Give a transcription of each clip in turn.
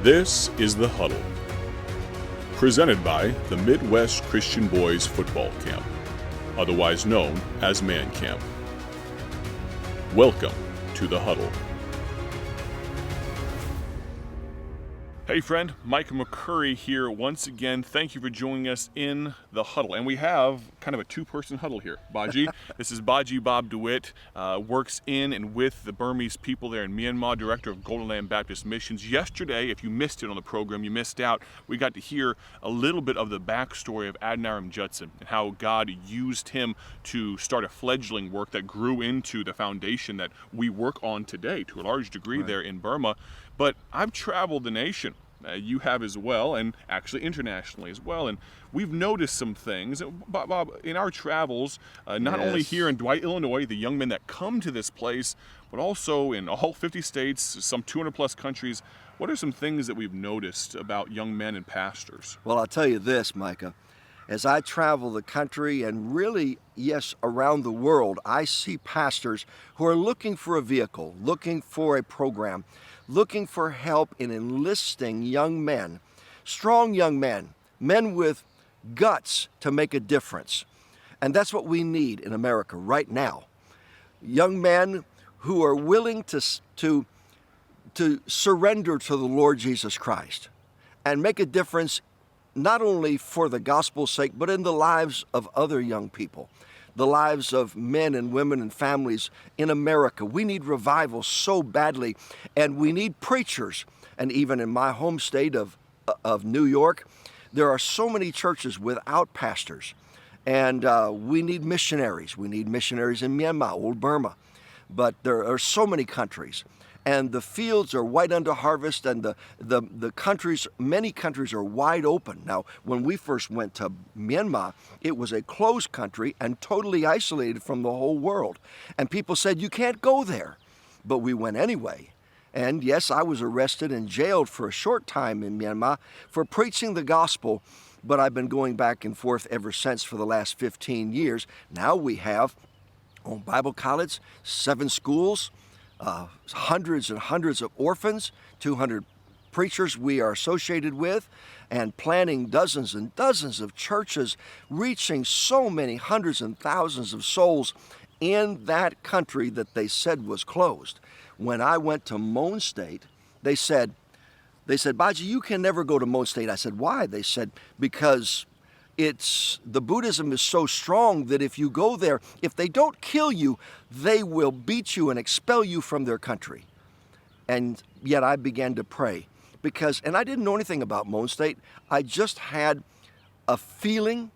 This is The Huddle, presented by the Midwest Christian Boys Football Camp, otherwise known as Man Camp. Welcome to The Huddle. Hey friend, Mike McCurry here once again. Thank you for joining us in The Huddle. And we have kind of a two-person huddle here. Baji, this is Baji Bob DeWitt, works in and with the Burmese people there in Myanmar, director of Golden Land Baptist Missions. Yesterday, if you missed it on the program, you missed out. We got to hear a little bit of the backstory of Adoniram Judson and how God used him to start a fledgling work that grew into the foundation that we work on today to a large degree there in Burma. But I've traveled the nation. You have as well, and actually internationally as well. And we've noticed some things, Bob, in our travels, not only here in Dwight, Illinois, the young men that come to this place, but also in all 50 states, some 200 plus countries. What are some things that we've noticed about young men and pastors? Well, I'll tell you this, Micah. As I travel the country and really, yes, around the world, I see pastors who are looking for a vehicle, looking for a program, looking for help in enlisting young men, strong young men, men with guts to make a difference. And that's what we need in America right now. Young men who are willing to surrender to the Lord Jesus Christ and make a difference not only for the gospel's sake, but in the lives of other young people, the lives of men and women and families in America. We need revival so badly, and we need preachers. And even in my home state of New York, there are so many churches without pastors. And we need missionaries. We need missionaries in Myanmar, old Burma. But there are so many countries. And the fields are white unto harvest, and the countries, many countries are wide open. Now, when we first went to Myanmar, it was a closed country and totally isolated from the whole world. And people said, you can't go there. But we went anyway. And yes, I was arrested and jailed for a short time in Myanmar for preaching the gospel, but I've been going back and forth ever since for the last 15 years. Now we have on Bible college, 7 schools, hundreds and hundreds of orphans, 200 preachers we are associated with, and planning dozens and dozens of churches, reaching so many hundreds and thousands of souls in that country that they said was closed. When I went to Mon State, they said, Baji, you can never go to Mon State. I said, why? They said, because the Buddhism is so strong that if you go there, if they don't kill you, they will beat you and expel you from their country. And yet I began to pray and I didn't know anything about Mon State. I just had a feeling,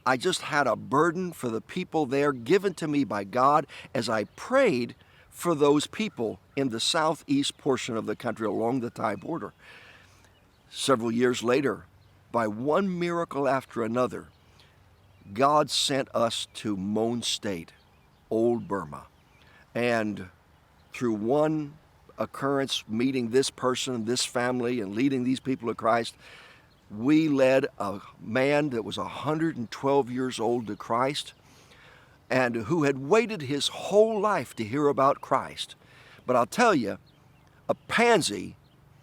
I just had a burden for the people there given to me by God as I prayed for those people in the southeast portion of the country along the Thai border. Several years later, by one miracle after another, God sent us to Mon State, old Burma. And through one occurrence, meeting this person, this family, and leading these people to Christ, we led a man that was 112 years old to Christ and who had waited his whole life to hear about Christ. But I'll tell you, a pansy,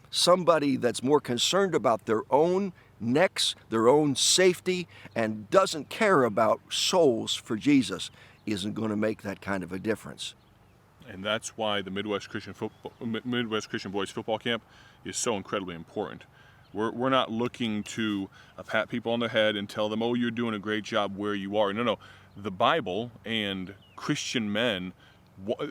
somebody that's more concerned about their own necks, their own safety, and doesn't care about souls for Jesus, isn't going to make that kind of a difference. And that's why the Midwest Christian Boys Football Camp is so incredibly important. We're not looking to pat people on the head and tell them, oh, you're doing a great job where you are. No. The Bible and Christian men,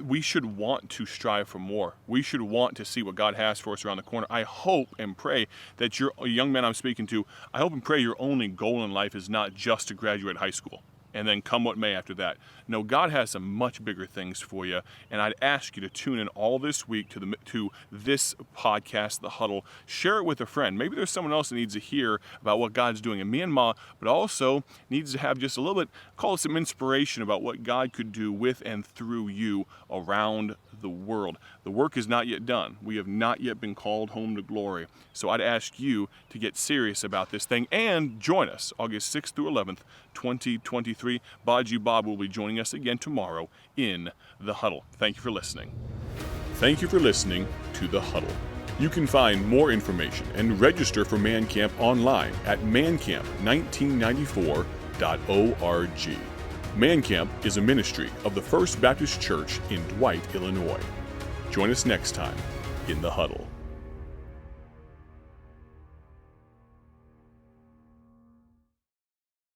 we should want to strive for more. We should want to see what God has for us around the corner. I hope and pray that your young men I'm speaking to, I hope and pray your only goal in life is not just to graduate high school and then come what may after that. No, God has some much bigger things for you, and I'd ask you to tune in all this week to this podcast, The Huddle. Share it with a friend. Maybe there's someone else that needs to hear about what God's doing in Myanmar, but also needs to have just a little bit, call it some inspiration about what God could do with and through you around the world. The work is not yet done. We have not yet been called home to glory. So I'd ask you to get serious about this thing and join us August 6th through 11th, 2023. Baji Bob will be joining us again tomorrow in The Huddle. Thank you for listening. Thank you for listening to The Huddle. You can find more information and register for Man Camp online at mancamp1994.org. Man Camp is a ministry of the First Baptist Church in Dwight, Illinois. Join us next time in the Huddle.